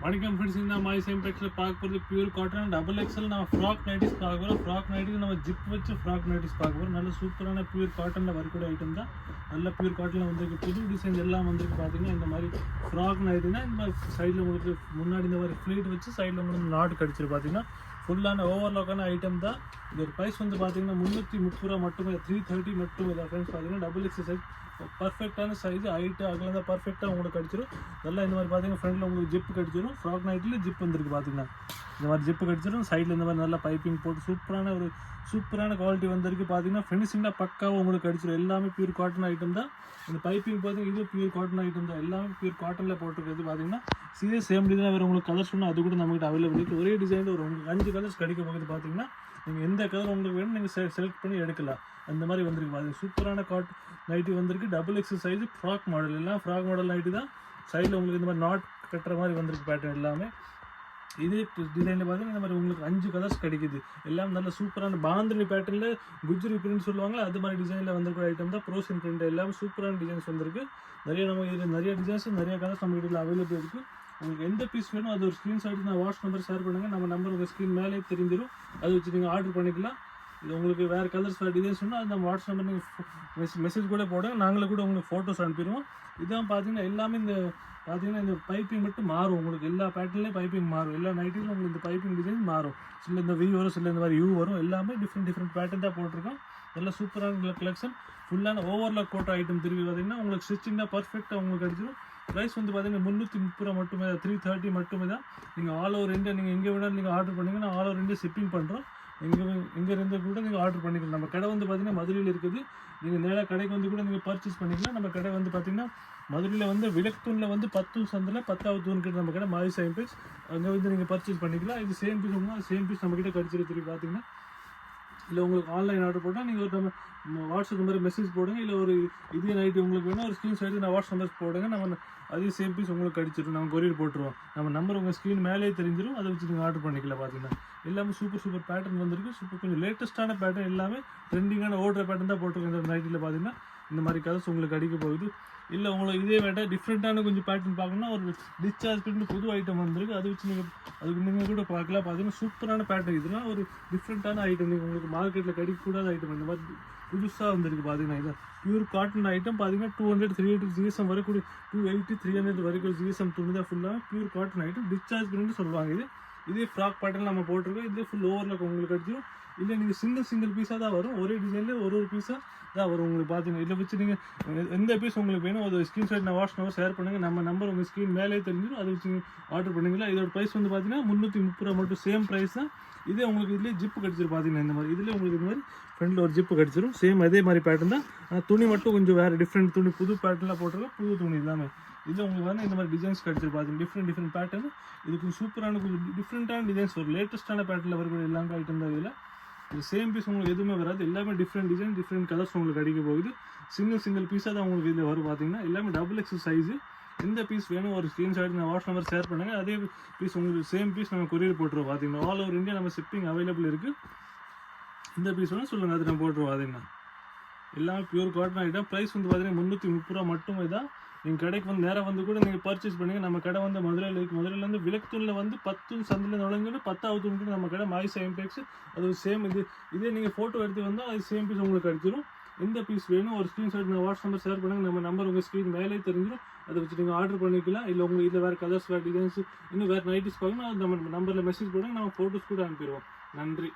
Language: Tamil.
வணக்கம் ஃப்ரெண்ட்ஸ், இந்த மாதிரி சேம் டெக்ஸ்ட்டில் பார்க்க போகிறது பியூர் காட்டன் டபுள் எக்ஸல். நம்ம ஃப்ராக் நைட்டிஸ் பார்க்க போகிறோம். ஃப்ராக் நைட்டிஸ் நம்ம ஜிப் வச்சு ஃப்ராக் நைட்டிஸ் பார்க்க போகிறோம். நல்ல சூப்பரான பியூர் காட்டனில் வரக்கூடிய ஐட்டம் தான். நல்ல பியூர் காட்டனில் வந்திருக்கு. புது டிசைன் எல்லாம் வந்திருக்கு. பார்த்தீங்கன்னா இந்த மாதிரி ஃப்ராக் நைட்டினா இந்த மாதிரி சைடில் உங்களுக்கு முன்னாடி இந்த மாதிரி ஃப்ளீட் வச்சு சைடில் உங்களுக்கு நாட் கடிச்சிரு. பார்த்தீங்கன்னா ஃபுல்லான ஓவர்லாக்கான ஐட்டம் தான். இதோட ப்ரைஸ் வந்து பார்த்தீங்கன்னா 330 ரூபா மட்டுமே, 330 மட்டும் இல்லை ஃப்ரெண்ட்ஸ். பார்த்தீங்கன்னா டபுள் எக்ஸல் சைஸ் பர்ஃபெக்டான சைஸ், ஹைட்டு அகலம் தான் பர்ஃபெக்டாக உங்களுக்கு கடிச்சிடும். நல்லா இந்த மாதிரி பார்த்தீங்கன்னா ஃப்ரண்ட்டில் உங்களுக்கு ஜிப்பு கடிச்சிடும். ஃப்ராக் நைட்டில் ஜிப் வந்துருக்கு. பார்த்தீங்கன்னா இந்த மாதிரி ஜிப்பு கடிச்சிடும். சைடில் இந்த மாதிரி நல்லா பைப்பிங் போட்டு சூப்பரான குவாலிட்டி வந்திருக்கு. பார்த்தீங்கன்னா ஃபினிஷிங்காக பக்காவாக உங்களுக்கு கடிச்சிடும். எல்லாமே பியூர் காட்டன் ஐட்டம் தான். இந்த பைப்பிங் பார்த்தீங்கன்னா இது பியூர் காட்டன் ஐட்டம் தான். எல்லாமே பியூர் காட்டனில் போட்டிருக்கிறது. பார்த்தீங்கன்னா சேம் டிசைன் வேறு உங்களுக்கு கலர்ஸ் சொன்னால் அது கூட நம்மகிட்ட அவைலபிள் இருக்குது. ஒரே டிசைனில் ஒரு உங்களுக்கு 5 கலர்ஸ் கிடைக்க போகுது. பார்த்தீங்கன்னா நீங்கள் எந்த கலர் உங்களுக்கு வேணும் நீங்கள் செலக்ட் பண்ணி எடுக்கலாம். அந்த மாதிரி வந்திருக்கு. பார்த்தீங்கன்னா சூப்பரான நைட்டி வந்திருக்கு. Double XL size frock model. எல்லாம் ஃப்ராக் மாடல் நைட்டி தான். சைடில் உங்களுக்கு இந்த மாதிரி நாட் கட்டுற மாதிரி வந்திருக்கு பேட்டர்ன் எல்லாமே. இதே டிசைனில் பார்த்தீங்கன்னா இந்த மாதிரி உங்களுக்கு 5 கலர்ஸ் கிடைக்குது. எல்லாம் நல்ல சூப்பரான பாந்தினி பேட்டர்னில் குஜ்ரி பிரிண்ட் சொல்லுவாங்க, அது மாதிரி டிசைனில் வந்திருக்கிற ஐட்டம் தான். ப்ரோசின் பிரிண்ட் எல்லாமே சூப்பரான டிசைன்ஸ் வந்திருக்கு. நிறைய டிசைன்ஸ் நிறைய கலர்ஸ் நம்ம வீட்டில் அவைலபிள் இருக்குது. உங்களுக்கு எந்த பீஸ் வேணும் அது ஒரு ஸ்க்ரீன்ஷாட் நான் வாட்ஸ்அப் நம்பர் ஷேர் பண்ணுங்கள். நம்ம நம்பர் உங்கள் ஸ்க்ரீன் மேலே தெரிஞ்சிடும். அதை வச்சு நீங்கள் ஆர்டர் பண்ணிக்கலாம். இது உங்களுக்கு வேறு கலர்ஸ் வேறு டிசைன்ஸ் சொன்னால் அது நம்ம வாட்ஸ்அப் நம்பர் நீங்கள் மெசேஜ் கூட போடுங்க. நாங்களே கூட உங்களுக்கு ஃபோட்டோஸ் அனுப்பிடுவோம். இதான் பார்த்தீங்கன்னா எல்லாமே இந்த பைப்பிங் மட்டும் மாறும். உங்களுக்கு எல்லா பேட்டர்ன்லேயும் பைப்பிங் மாறும். எல்லா நைட்டிலும் உங்களுக்கு இந்த பைப்பிங் டிசைன் மாறும். சில இந்த வி வரும், சில இந்த மாதிரி யூ வரும். எல்லாமே டிஃப்ரெண்ட் பேட்டர்ன் தான் போட்டிருக்கோம். நல்லா சூப்பரான கலெக்ஷன். ஃபுல்லான ஓவர்லாக் போட்ட ஐட்டம் திரும்பி பார்த்தீங்கன்னா உங்களுக்கு ஸ்டிச்சிங் தான் பர்ஃபெக்டாக உங்களுக்கு அடிச்சிடும். ப்ரைஸ் வந்து பார்த்தீங்கன்னா 330 ரூபா மட்டுமே, 330 மட்டுமே தான். நீங்கள் ஆல் ஓவர் இந்தியா நீங்கள் எங்கே வேணாலும் நீங்கள் ஆர்டர் பண்ணிங்கன்னா ஆல் ஓவர் இந்தியா ஷிப்பிங் பண்ணுறோம். எங்கே இருந்து கூட நீங்கள் ஆர்டர் பண்ணிக்கலாம். நம்ம கடை வந்து பார்த்தீங்கன்னா மதுரையில் இருக்குது. நீங்கள் நேராக கடைக்கு வந்து கூட நீங்கள் பர்ச்சேஸ் பண்ணிக்கலாம். நம்ம கடை வந்து பார்த்தீங்கன்னா மதுரையில் வந்து விளக்குத்தூணில் வந்து 10 சந்தில் 10வது தூண் கிட்ட நம்ம கடை மாரி சேம் பீஸ். அங்கே வந்து நீங்கள் பர்ச்சேஸ் பண்ணிக்கலாம். இது சேம் பீஸ் நம்மக்கிட்ட கடிச்சிட்டு திருப்பி பார்த்தீங்கன்னா இல்லை உங்களுக்கு ஆன்லைன் ஆர்டர் போட்டால் நீங்கள் ஒரு நம்ம வாட்ஸ்அப் நம்பர் மெசேஜ் போடுங்க. இல்லை ஒரு இதே நைட்டு உங்களுக்கு வேணும் ஒரு ஸ்க்ரீன்ஷாட் நான் வாட்ஸ்அப் நம்பர் போடுங்க. நம்ம அதே சேம் பீஸ் உங்களுக்கு கடிச்சிடும். நம்ம கொரியர் போட்டுருவோம். நம்ம நம்பர் உங்கள் ஸ்க்ரீன் மேலே தெரிஞ்சிடும். அதை வச்சு நீங்கள் ஆர்டர் பண்ணிக்கலாம். பார்த்தீங்கன்னா எல்லாமே சூப்பர் பேட்டர்ன் வந்திருக்கு. கொஞ்சம் லேட்டஸ்ட்டான பேட்டர்ன், எல்லாமே ட்ரெண்டிங்கான ஓடுற பேட்டர்ன் தான் போட்டிருக்கோம். இந்த நைட்டில் பார்த்தீங்கன்னா இந்த மாதிரி கலர்ஸ் உங்களுக்கு அடிக்க போகுது. இல்லை உங்களுக்கு இதே வேண்டாம் டிஃப்ரெண்ட்டான கொஞ்சம் பேட்டர்ன் பார்க்கணும்னா ஒரு டிஸ்சார்ஜ் பிரிண்ட் புது ஐட்டம் வந்திருக்கு. அது வச்சு நீங்கள் கூட பார்க்கலாம். பார்த்தீங்கன்னா சூப்பரான பேட்டர்ன். இதெல்லாம் ஒரு டிஃப்ரெண்ட்டான ஐட்டம். நீங்கள் உங்களுக்கு மார்க்கெட்டில் கிடைக்கக்கூடாத ஐட்டம். இந்த மாதிரி புதுசாக வந்திருக்கு. பார்த்தீங்கன்னா இதான் பியூர் காட்டன் ஐட்டம். பார்த்தீங்கன்னா 200 380 ஜிஎஸ்எம் வரக்கூடிய 280 300 வரைக்கும் ஜிஎஸ்எம் துணி தான். ஃபுல்லாக pure cotton item. Discharge print சொல்லுவாங்க. இதே ஃப்ராக் பேட்டர்ன் நம்ம போட்டிருக்கோம். இதே ஃபுல் ஓவரில் உங்களுக்கு அடிச்சிடும். இல்லை நீங்கள் சிங்கிள் பீஸாக தான் வரும். ஒரே டிசைனில் ஒரு பீஸாக தான் வரும் உங்களுக்கு. பார்த்தீங்கன்னா இதில் வச்சு நீங்கள் எந்த பீஸ் உங்களுக்கு வேணும் அது ஸ்க்ரீன்ஷாட் நான் வாட்ஸ்அப் நம்பர் ஷேர் பண்ணுங்கள். நம்ம நம்பர் உங்கள் ஸ்க்ரீன் மேலே தெரிஞ்சிடும். அதை வச்சு ஆர்டர் பண்ணிங்களா. இதோட ப்ரைஸ் வந்து பார்த்தீங்கன்னா 330 ரூபா மட்டும். சேம் ப்ரைஸ் தான். இதே உங்களுக்கு இதுலேயே ஜிப்பு கடிச்சிடும். பார்த்தீங்கன்னா இந்த மாதிரி இதில் உங்களுக்கு இந்த மாதிரி ஃப்ரெண்டில் ஒரு ஜிப்பு கடிச்சிடும். சேம் அதே மாதிரி பேட்டர்ன் தான். துணி மட்டும் கொஞ்சம் வேறு டிஃப்ரெண்ட் துணி, புது பேட்டர்னில் போட்டிருக்கோம். புது துணி எல்லாமே இதில் உங்களுக்கு வந்து இந்த மாதிரி டிசைன்ஸ் கடிச்சிடும். பார்த்தீங்கன்னா டிஃப்ரெண்ட் பேட்டர்ன். இது கொஞ்சம் சூப்பரான கொஞ்சம் டிஃப்ரெண்ட்டான டிசைன்ஸ், ஒரு லேட்டஸ்ட்டான பேட்டர்னில் வரக்கூடிய எல்லாமே ஐட்டம் தான். இதில் இது சேம் பீஸ் உங்களுக்கு எதுவுமே வராது. எல்லாமே டிஃப்ரெண்ட் டிசைன், டிஃப்ரெண்ட் கலர்ஸ் உங்களுக்கு அடிக்க போகுது. சிங்கிள் பீஸாக தான் உங்களுக்கு இதில் வரும். பார்த்தீங்கன்னா எல்லாமே டபுள் எக்ஸல் சைஸு. எந்த பீஸ் வேணும் ஒரு ஸ்க்ரீன்ஷாட் நான் வாட்ஸ்அப் நம்பர் ஷேர் பண்ணுங்கள். அதே பீஸ் உங்களுக்கு சேம் பீஸ் நம்ம கொரியர் போட்டுருவோம். பார்த்தீங்கன்னா ஆல் ஓவர் இந்தியா நம்ம ஷிப்பிங் அவைலபிள் இருக்குது. இந்த பீஸ் வேணும் சொல்லுங்கள், அது நம்ம போட்டுருவோம். பார்த்தீங்கன்னா எல்லாமே பியூர் காட்டன் ஐட்டம். ப்ரைஸ் வந்து பார்த்தீங்கன்னா 330 ரூபா மட்டுமே தான். நீங்கள் கடைக்கு வந்து நேராக வந்து கூட நீங்கள் பர்ச்சேஸ் பண்ணுங்கள். நம்ம கடை வந்து மதுரையில் இருக்குது. மதுரையிலேருந்து விளக்குத்தூணில் வந்து 10 சந்தில் நுழைஞ்சுட்டு 10வது தூணுக்கு நம்ம கடை மாய் சேம் பேக்ஸ். அது சேம் இதே நீங்கள் ஃபோட்டோ எடுத்து வந்தால் அது சேம் பீஸ் உங்களுக்கு அடிச்சிடும். எந்த பீஸ் வேணும் ஒரு ஸ்க்ரீன்ஷாட் நான் வாட்ஸ்அப் நம்பர் ஷேர் பண்ணுங்கள். நம்ம நம்பர் உங்கள் ஸ்க்ரீன் மேலே தெரிஞ்சிடும். அதை வச்சு நீங்கள் ஆர்டர் பண்ணிக்கலாம். இல்லை உங்களுக்கு இதில் வேறு கலர்ஸ், வேறு டிசைன்ஸ், இன்னும் வேறு நைட்டிஸ் பார்க்கணும். நம்ம நம்பரில் மெசேஜ் போடுங்க. நம்ம ஃபோட்டோஸ் கூட அனுப்பிடுவோம். நன்றி.